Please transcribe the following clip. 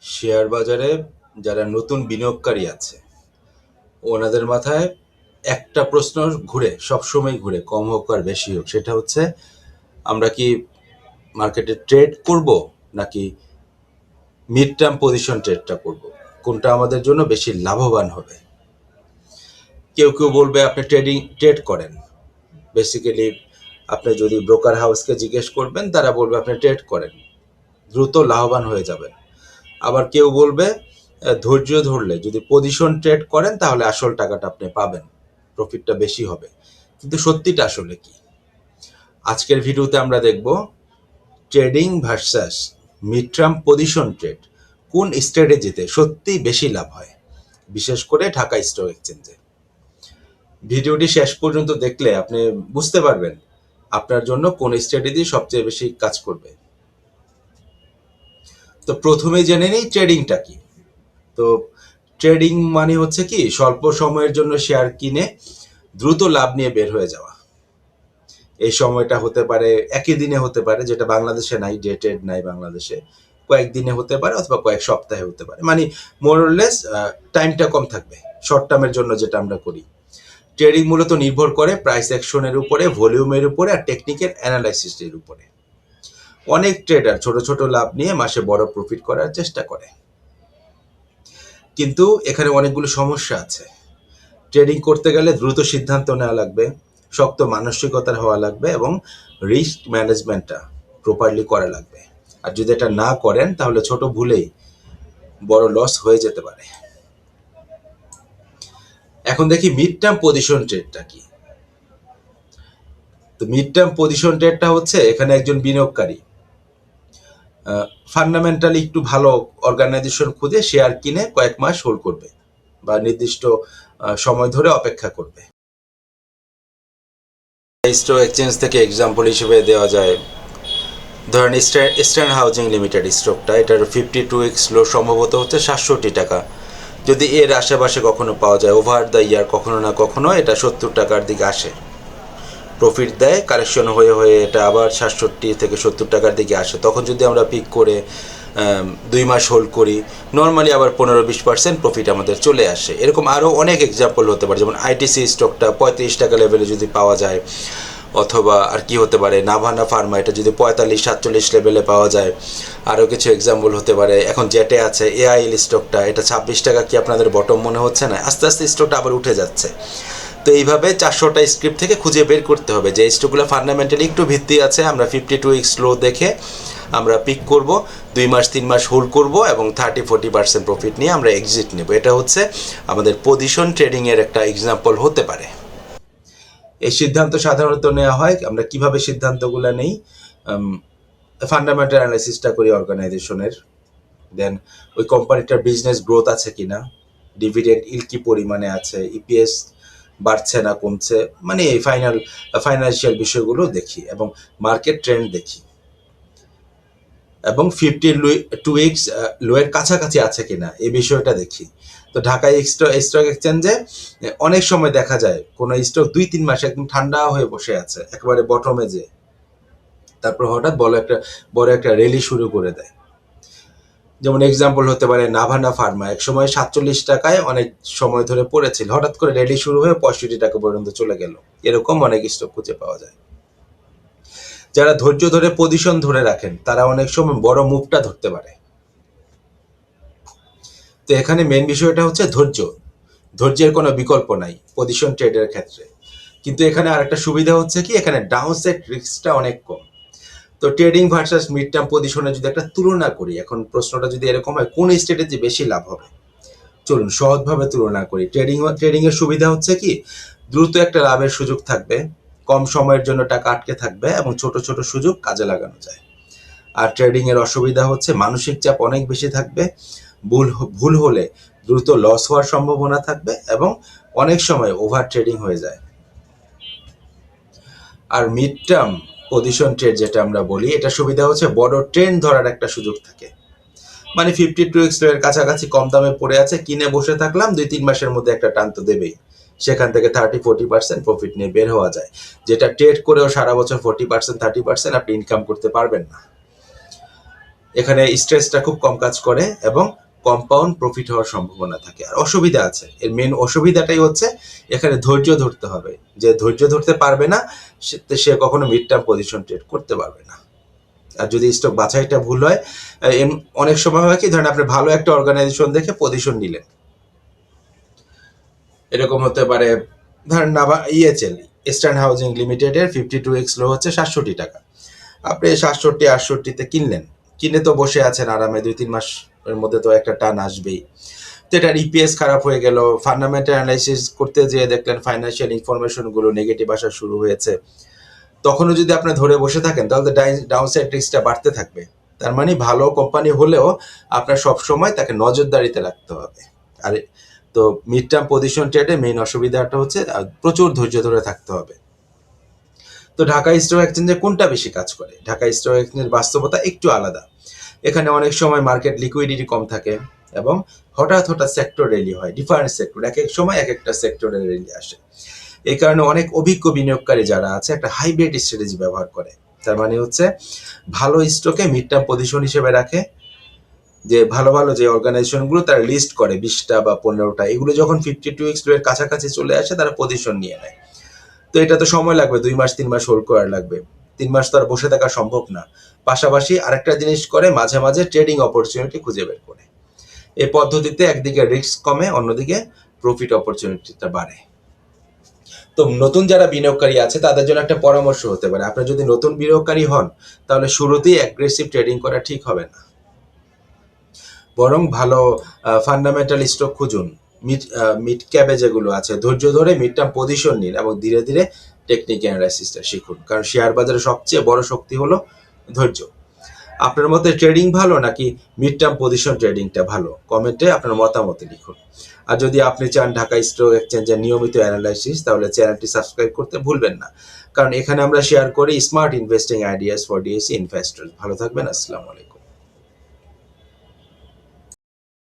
Share বাজারে যারা নতুন বিনিয়োগকারী আছে ওনাদের মাথায় একটা প্রশ্ন ঘুরে, সবসময় ঘুরে, কম হোক আর বেশি হোক, সেটা হচ্ছে আমরা কি মার্কেটে ট্রেড করব নাকি মিড টার্ম পজিশন ট্রেডটা করব, কোনটা আমাদের জন্য বেশি লাভবান হবে। কেউ কেউ বলবে আপনি ট্রেড করেন। বেসিক্যালি আপনি যদি ব্রোকার হাউসকে জিজ্ঞেস করবেন, তারা বলবে আপনি ট্রেড করেন, দ্রুত লাভবান হয়ে যাবেন। আবার কেউ বলবে ধৈর্য ধরলে যদি পজিশন ট্রেড করেন তাহলে আসল টাকাটা আপনি পাবেন, প্রফিটটা বেশি হবে। কিন্তু সত্যিটা আসলে কি? আজকের ভিডিওতে আমরা দেখব trading versus mid term position trade, কোন স্ট্র্যাটেজিতে সত্যিই বেশি লাভ হয়, বিশেষ করে ঢাকা স্টক এক্সচেঞ্জে। ভিডিওটি শেষ পর্যন্ত দেখলে আপনি বুঝতে পারবেন আপনার জন্য কোন স্ট্র্যাটেজি সবচেয়ে বেশি কাজ করবে। তো প্রথমে জেনে নিই ট্রেডিংটা কি। তো ট্রেডিং মানে হচ্ছে কি, স্বল্প সময়ের জন্য শেয়ার কিনে দ্রুত লাভ নিয়ে বের হয়ে যাওয়া। এই সময়টা হতে পারে একই দিনে হতে পারে, যেটা বাংলাদেশে নাই, ডে ট্রেড নাই বাংলাদেশে, কয়েকদিনে হতে পারে অথবা কয়েক সপ্তাহে হতে পারে, মানে মোরলেস টাইমটা কম থাকবে। শর্ট টার্মের জন্য যেটা আমরা করি, ট্রেডিং মূলত নির্ভর করে প্রাইস অ্যাকশনের উপরে, ভলিউমের উপরে আর টেকনিক্যাল অ্যানালাইসিসের উপরে। অনেক ট্রেডার ছোট ছোট লাভ নিয়ে মাসে বড় প্রফিট করার চেষ্টা করে, কিন্তু এখানে অনেকগুলো সমস্যা আছে। ট্রেডিং করতে গেলে দ্রুত সিদ্ধান্ত নেওয়া লাগবে, শক্ত মানসিকতার হওয়া লাগবে এবং রিস্ক ম্যানেজমেন্টটা প্রপারলি করা লাগবে। আর যদি এটা না করেন তাহলে ছোট ভুলেই বড় লস হয়ে যেতে পারে। এখন দেখি মিড টার্ম পজিশন ট্রেডটা কি। তো মিড টার্ম পজিশন ট্রেডটা হচ্ছে, এখানে একজন বিনিয়োগকারী ফান্ডামেন্টালি একটু ভালো অর্গানাইজেশন খুঁজে শেয়ার কিনে কয়েক মাস হোল্ড করবে বা নির্দিষ্ট সময় ধরে অপেক্ষা করবে। স্টক এক্সচেঞ্জ থেকে এক্সাম্পল হিসেবে দেওয়া যায়, ধরেন ইস্টার্ন হাউজিং লিমিটেড স্টকটা, এটার 52 উইকস লো সম্ভবত হচ্ছে 760 টাকা। যদি এর আশেপাশে কখনো পাওয়া যায় ওভার দ্য ইয়ার, কখনো না কখনো এটা 70 টাকার দিকে আসে, প্রফিট দেয়, কারেকশন হয়ে হয়ে এটা আবার 67 থেকে 70 টাকার দিকে আসে, তখন যদি আমরা পিক করে 2 মাস হোল্ড করি, নর্মালি আবার 15-20% প্রফিট আমাদের চলে আসে। এরকম আরও অনেক এক্সাম্পল হতে পারে, যেমন আইটিসি স্টকটা 35 টাকা লেভেলে যদি পাওয়া যায়, অথবা আর কি হতে পারে নাভানা ফার্মা, এটা যদি 45-47 লেভেলে পাওয়া যায়। আরও কিছু এক্সাম্পল হতে পারে, এখন জেটে আছে এআইএল স্টকটা, এটা 26 টাকা কি আপনাদের বটম মনে হচ্ছে না? আস্তে আস্তে স্টকটা আবার উঠে যাচ্ছে। তো এইভাবে 400টা স্ক্রিপ্ট থেকে খুঁজে বের করতে হবে যে স্টকগুলো ফান্ডামেন্টালি একটু ভিত্তি আছে। আমরা 52 উইকস লো দেখে আমরা পিক করব, 2 মাস 3 মাস হোল্ড করব এবং 30-40% প্রফিট নিয়ে আমরা এক্সিট নেব। এটা হচ্ছে আমাদের পজিশন ট্রেডিংয়ের একটা এক্সাম্পল হতে পারে। এই সিদ্ধান্ত সাধারণত নেওয়া হয়, আমরা কিভাবে সিদ্ধান্তগুলো নেই, ফান্ডামেন্টাল অ্যানালাইসিসটা করি অর্গানাইজেশনের, দেন ওই কোম্পানিটার বিজনেস গ্রোথ আছে কিনা, ডিভিডেন্ড ইল কি পরিমাণে আছে, ইপিএস বাড়ছে না কমছে, মানে এই ফাইন্যান্সিয়াল বিষয়গুলো দেখি এবং মার্কেট ট্রেন্ড দেখি, এবং 52 উইকস লোয়ের কাছাকাছি আছে কিনা এই বিষয়টা দেখি। তো ঢাকায় স্টক এক্সচেঞ্জে অনেক সময় দেখা যায় কোনো স্টক 2-3 মাস একদম ঠান্ডা হয়ে বসে আছে একেবারে বটমে, যে তারপর হঠাৎ বড় একটা র্যালি শুরু করে দেয়। যেমন এক্সাম্পল হতে পারে নাভানা ফার্মা, এক সময় 47 টাকায় অনেক সময় ধরে পড়েছিল, হঠাৎ করে র্যালি শুরু হয়ে 65 টাকা পর্যন্ত চলে গেল। এরকম অনেক স্টক খুঁজে পাওয়া যায়। যারা ধৈর্য ধরে পজিশন ধরে রাখেন তারা অনেক সময় বড় মুভটা ধরতে পারে। তো এখানে মেন বিষয়টা হচ্ছে ধৈর্য। ধৈর্যের কোনো বিকল্প নাই পজিশন ট্রেডের ক্ষেত্রে। কিন্তু এখানে আরেকটা সুবিধা হচ্ছে কি, এখানে ডাউনসাইড রিস্কটা অনেক কম। তো ট্রেডিং ভার্সাস মিড টার্ম পজিশনে যদি একটা তুলনা করি, এখন প্রশ্নটা যদি এরকম হয় কোন স্ট্র্যাটেজি বেশি লাভ হবে, চলুন সহজভাবে তুলনা করি। ট্রেডিং এর সুবিধা হচ্ছে কি, দ্রুত একটা লাভের সুযোগ থাকবে, কম সময়ের জন্য টাকা আটকে থাকবে এবং ছোট ছোট সুযোগ কাজে লাগানো যায়। আর ট্রেডিং এর অসুবিধা হচ্ছে মানসিক চাপ অনেক বেশি থাকবে, ভুল হলে দ্রুত লস হওয়ার সম্ভাবনা থাকবে এবং অনেক সময় ওভার ট্রেডিং হয়ে যায়। আর মিড টার্ম পজিশন ট্রেড যেটা আমরা বলি, এটা সুবিধা হচ্ছে বড় ট্রেন্ড ধরার একটা সুযোগ থাকে, মানে 52 উইকস এর কাছাকাছি কম দামে পড়ে আছে, কিনে বসে থাকলাম, 2-3 মাসের মধ্যে একটা টান তো দেবেই, সেখান থেকে 30-40% প্রফিট নিয়ে বের হওয়া যায়, যেটা ট্রেড করেও সারা বছর 40%-30% আপনি ইনকাম করতে পারবেন না। এখানে স্ট্রেসটা খুব কম কাজ করে এবং কম্পাউন্ড প্রফিট হওয়ার সম্ভাবনা থাকে। আর অসুবিধা আছে, এর মেন অসুবিধাটাই হচ্ছে এখানে ধৈর্য ধরতে হবে। যে ধৈর্য ধরতে পারবে না সে কখনো মিড টার্ম পজিশন ট্রেড করতে পারবে না। আর যদি স্টক বাছাইটা ভুল হয়, অনেক সময় হয় কি, ধরেন আপনি ভালো একটা অর্গানাইজেশন দেখে পজিশন নিলেন, এরকম হতে পারে ধরেন ইএচএল, ইস্টার্ন হাউজিং লিমিটেডের 52x লো হচ্ছে 67 টাকা, আপনি 67-68-তে কিনলেন, কিনে তো বসে আছেন আরামে, 2-3 মাসের মধ্যে তো একটা টান আসবেই। তো এটার ইপিএস খারাপ হয়ে গেল, ফান্ডামেন্টাল অ্যানালাইসিস করতে যেয়ে দেখলেন ফাইন্যান্সিয়াল ইনফরমেশনগুলো নেগেটিভ আসা শুরু হয়েছে, তখনও যদি আপনি ধরে বসে থাকেন তাহলে ডাউনসাইড রিস্কটা বাড়তে থাকবে। তার মানে ভালো কোম্পানি হলেও আপনার সবসময় তাকে নজরদারিতে রাখতে হবে। আর তো মিড টার্ম পজিশন ট্রেডে মেইন অসুবিধাটা হচ্ছে প্রচুর ধৈর্য ধরে থাকতে হবে। তো ঢাকা স্টক এক্সচেঞ্জে কোনটা বেশি কাজ করে? ঢাকা স্টক এক্সচেঞ্জের বাস্তবতা একটু আলাদা। এখানে অনেক সময় মার্কেট লিকুইডিটি কম থাকে এবং হঠাৎ সেক্টর র্যালি হয়, ডিফারেন্ট সেক্টর, এক এক সময় এক একটা সেক্টরের র্যালি আসে। এই কারণে অনেক অভিজ্ঞ বিনিয়োগকারী যারা আছে একটা হাইব্রিড স্ট্র্যাটেজি ব্যবহার করে। তার মানে হচ্ছে ভালো স্টকে মিড টার্ম পজিশন হিসেবে রাখে, যে ভালো ভালো যে অর্গানাইজেশনগুলো তারা লিস্ট করে 20টা বা 15টা, এগুলো যখন 52x এর কাছাকাছি চলে আসে তারা পজিশন নিয়ে নেয়। তো এটা তো সময় লাগবে, 2 মাস 3 মাস হোল্ড করার লাগবে, 3 মাস তো আর বসে থাকা সম্ভব না। পাশাপাশি আরেকটা জিনিস করে, মাঝে মাঝে ট্রেডিং অপরচুনিটি খুঁজে বের করে। এই পদ্ধতিতে একদিকে রিস্ক কমে, অন্যদিকে প্রফিট অপরচুনিটিটা বাড়ে। তো নতুন যারা বিনিয়োগকারী আছে তাদের জন্য একটা পরামর্শ হতে পারে, আপনি যদি নতুন বিনিয়োগকারী হন তাহলে শুরুতেই অ্যাগ্রেসিভ ট্রেডিং করা ঠিক হবে না, বরং ভালো ফান্ডামেন্টাল স্টক খুঁজুন। মিড ক্যাপে যেগুলো আছে ধৈর্য ধরে মিড টার্ম পজিশন নিন এবং ধীরে ধীরে টেকনিক অ্যানালাইসিসটা শিখুন, কারণ শেয়ার বাজারে সবচেয়ে বড় শক্তি হলো ধৈর্য। আপনার মতে ট্রেডিং ভালো নাকি মিড টার্ম পজিশন ট্রেডিংটা ভালো? কমেন্টে আপনার মতামত লিখুন। আর যদি আপনি চান ঢাকা স্টক এক্সচেঞ্জের নিয়মিত অ্যানালাইসিস, তাহলে চ্যানেলটি সাবস্ক্রাইব করতে ভুলবেন না, কারণ এখানে আমরা শেয়ার করি smart investing ideas for desi investor. ভালো থাকবেন, আসসালামু আলাইকুম।